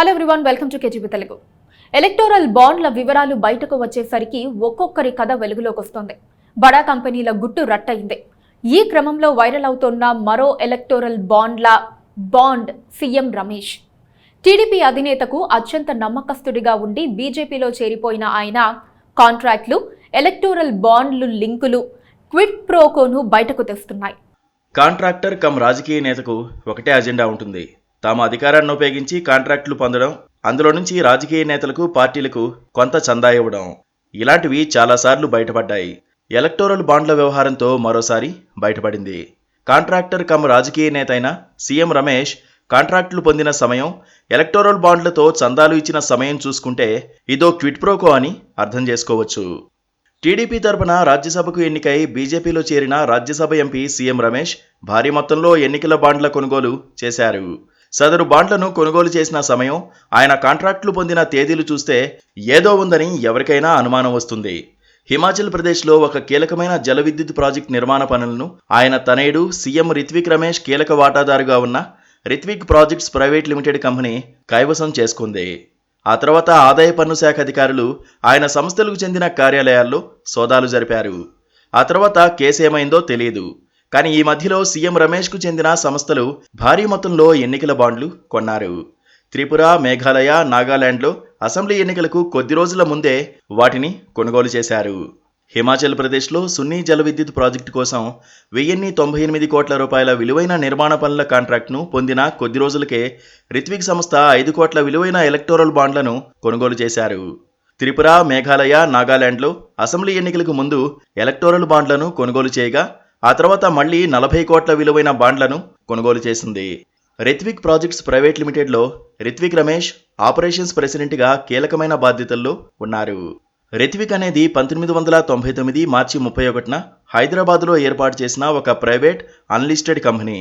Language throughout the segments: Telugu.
Hello everyone, welcome to KTV Telugu. Electoral బాండ్ల వివరాలు బయటకు వచ్చేసరికి ఒక్కొక్కరి కథ వెలుగులోకి వస్తోంది. బడా కంపెనీల గుట్టు రట్టయింది. ఈ క్రమంలో వైరల్ అవుతోన్న మరో electoral bond CM Ramesh. TDP అధినేతకు అత్యంత నమ్మకస్తుడిగా ఉండి బీజేపీలో చేరిపోయిన ఆయన కాంట్రాక్ట్లు, ఎలక్టోరల్ బాండ్లు లింకులు, క్విడ్ ప్రోకోను బయటకు తెస్తున్నాయి. కాంట్రాక్టర్ కమ్ రాజకీయ నేతకు ఒకటే అజెండా ఉంటుంది. తాము అధికారాన్ని ఉపయోగించి కాంట్రాక్టులు పొందడం, అందులో నుంచి రాజకీయ నేతలకు, పార్టీలకు కొంత చందా ఇవ్వడం. ఇలాంటివి చాలాసార్లు బయటపడ్డాయి. ఎలక్టోరల్ బాండ్ల వ్యవహారంతో మరోసారి బయటపడింది. కాంట్రాక్టర్ కమ్ రాజకీయ నేత అయిన సీఎం రమేష్ కాంట్రాక్టులు పొందిన సమయం, ఎలక్టోరల్ బాండ్లతో చందాలు ఇచ్చిన సమయం చూసుకుంటే ఇదో క్విడ్ ప్రోకో అని అర్థం చేసుకోవచ్చు. టీడీపీ తరపున రాజ్యసభకు ఎన్నికై బీజేపీలో చేరిన రాజ్యసభ ఎంపీ సీఎం రమేష్ భారీ మొత్తంలో ఎన్నికల బాండ్ల కొనుగోలు చేశారు. సదరు బాండ్లను కొనుగోలు చేసిన సమయం, ఆయన కాంట్రాక్టులు పొందిన తేదీలు చూస్తే ఏదో ఉందని ఎవరికైనా అనుమానం వస్తుంది. హిమాచల్ ప్రదేశ్లో ఒక కీలకమైన జల విద్యుత్ ప్రాజెక్టు నిర్మాణ పనులను ఆయన తనయుడు సీఎం రిత్విక్ రమేష్ కీలక వాటాదారుగా ఉన్న Ritvik projects private limited company కైవసం చేసుకుంది. ఆ తర్వాత ఆదాయ పన్ను శాఖ అధికారులు ఆయన సంస్థలకు చెందిన కార్యాలయాల్లో సోదాలు జరిపారు. ఆ తర్వాత కేసు ఏమైందో తెలియదు. కానీ ఈ మధ్యలో సీఎం రమేష్కు చెందిన సంస్థలు భారీ మొత్తంలో ఎన్నికల బాండ్లు కొన్నారు. త్రిపుర, మేఘాలయ, నాగాలాండ్లో అసెంబ్లీ ఎన్నికలకు కొద్ది రోజుల ముందే వాటిని కొనుగోలు చేశారు. హిమాచల్ ప్రదేశ్లో సున్నీ జల విద్యుత్ ప్రాజెక్టు కోసం 1098 కోట్ల రూపాయల విలువైన నిర్మాణ పనుల కాంట్రాక్ట్ను పొందిన కొద్ది రోజులకే రిత్విక్ సంస్థ 5 కోట్ల విలువైన ఎలక్టోరల్ బాండ్లను కొనుగోలు చేశారు. త్రిపుర, మేఘాలయ, నాగాలాండ్లో అసెంబ్లీ ఎన్నికలకు ముందు ఎలక్టోరల్ బాండ్లను కొనుగోలు చేయగా ఆ తర్వాత మళ్లీ 40 కోట్ల విలువైన బాండ్లను కొనుగోలు చేసింది. రిత్విక్ ప్రాజెక్ట్స్ ప్రైవేట్ లిమిటెడ్లో రిత్విక్ రమేష్ ఆపరేషన్స్ ప్రెసిడెంట్గా కీలకమైన బాధ్యతల్లో ఉన్నారు. రిత్విక్ అనేది 1999 మార్చి 31న హైదరాబాద్లో ఏర్పాటు చేసిన ఒక ప్రైవేట్ అన్లిస్టెడ్ కంపెనీ.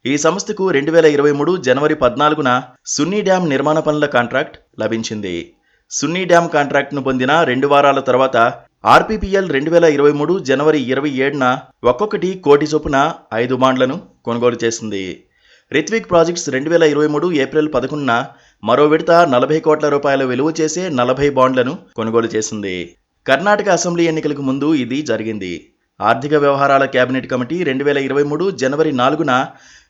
ఈ సంస్థకు 2023 జనవరి 14న సున్నీ డ్యాం నిర్మాణ పనుల కాంట్రాక్ట్ లభించింది. సున్నీ డ్యాం కాంట్రాక్ట్ను పొందిన 2 వారాల తర్వాత ఆర్పీపీఎల్ 2023 జనవరి 27న ఒక్కొక్కటి కోటి చొప్పున 5 బాండ్లను కొనుగోలు చేసింది. రిత్విక్ ప్రాజెక్ట్స్ 2023 ఏప్రిల్ 11న మరో విడత 40 కోట్ల రూపాయల విలువ చేసే 40 బాండ్లను కొనుగోలు చేసింది. కర్ణాటక అసెంబ్లీ ఎన్నికలకు ముందు ఇది జరిగింది. ఆర్థిక వ్యవహారాల కేబినెట్ కమిటీ 2023 జనవరి 4న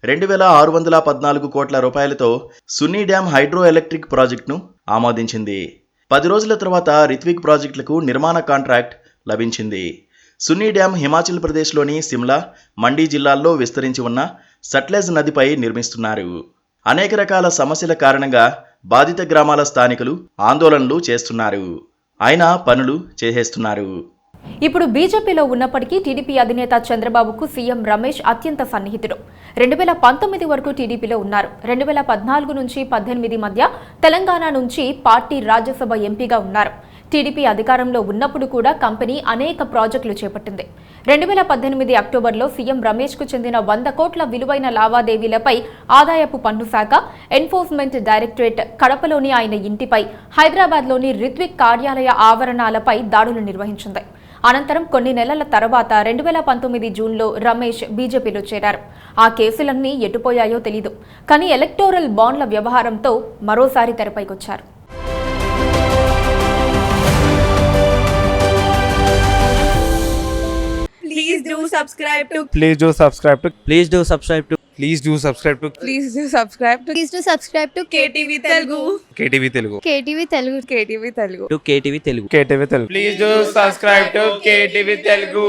2614 కోట్ల రూపాయలతో సున్నీ డ్యాం హైడ్రో ఎలక్ట్రిక్ ప్రాజెక్టును ఆమోదించింది. 10 రోజుల తర్వాత రిత్విక్ ప్రాజెక్టులకు నిర్మాణ కాంట్రాక్ట్ లభించింది. సున్నీ డ్యాం హిమాచల్ ప్రదేశ్లోని సిమ్లా, మండీ జిల్లాల్లో విస్తరించి ఉన్న సట్లెజ్ నదిపై నిర్మిస్తున్నారు. అనేక రకాల సమస్యల కారణంగా బాధిత గ్రామాల స్థానికులు ఆందోళనలు చేస్తున్నారు. అయినా పనులు చేసేస్తున్నారు. ఇప్పుడు బీజేపీలో ఉన్నప్పటికీ టీడీపీ అధినేత చంద్రబాబుకు సీఎం రమేష్ అత్యంత సన్నిహితుడు. 2019 వరకు టీడీపీలో ఉన్నారు. 2014 నుంచి 18 మధ్య తెలంగాణ నుంచి పార్టీ రాజ్యసభ ఎంపీగా ఉన్నారు. టీడీపీ అధికారంలో ఉన్నప్పుడు కూడా కంపెనీ అనేక ప్రాజెక్టులు చేపట్టింది. 2018 అక్టోబర్లో సీఎం రమేష్కు చెందిన 100 కోట్ల విలువైన లావాదేవీలపై ఆదాయపు పన్ను శాఖ, ఎన్ఫోర్స్మెంట్ డైరెక్టరేట్ కడపలోని ఆయన ఇంటిపై, హైదరాబాద్లోని రిత్విక్ కార్యాలయ ఆవరణాలపై దాడులు నిర్వహించింది. అనంతరం కొన్ని నెలల తర్వాత 2019 జూన్లో రమేష్ బీజేపీలో చేరారు. ఆ కేసులన్నీ ఎటుపోయాయో తెలీదు. కానీ ఎలక్టోరల్ బాండ్ల వ్యవహారంతో మరోసారి తెరపైకొచ్చారు. Please do subscribe to Please do subscribe to Please do subscribe to Please do subscribe to Please do subscribe to Please do subscribe to KTV Telugu KTV Telugu. KTV Telugu. KTV Telugu KTV Telugu. Please do subscribe to KTV Telugu.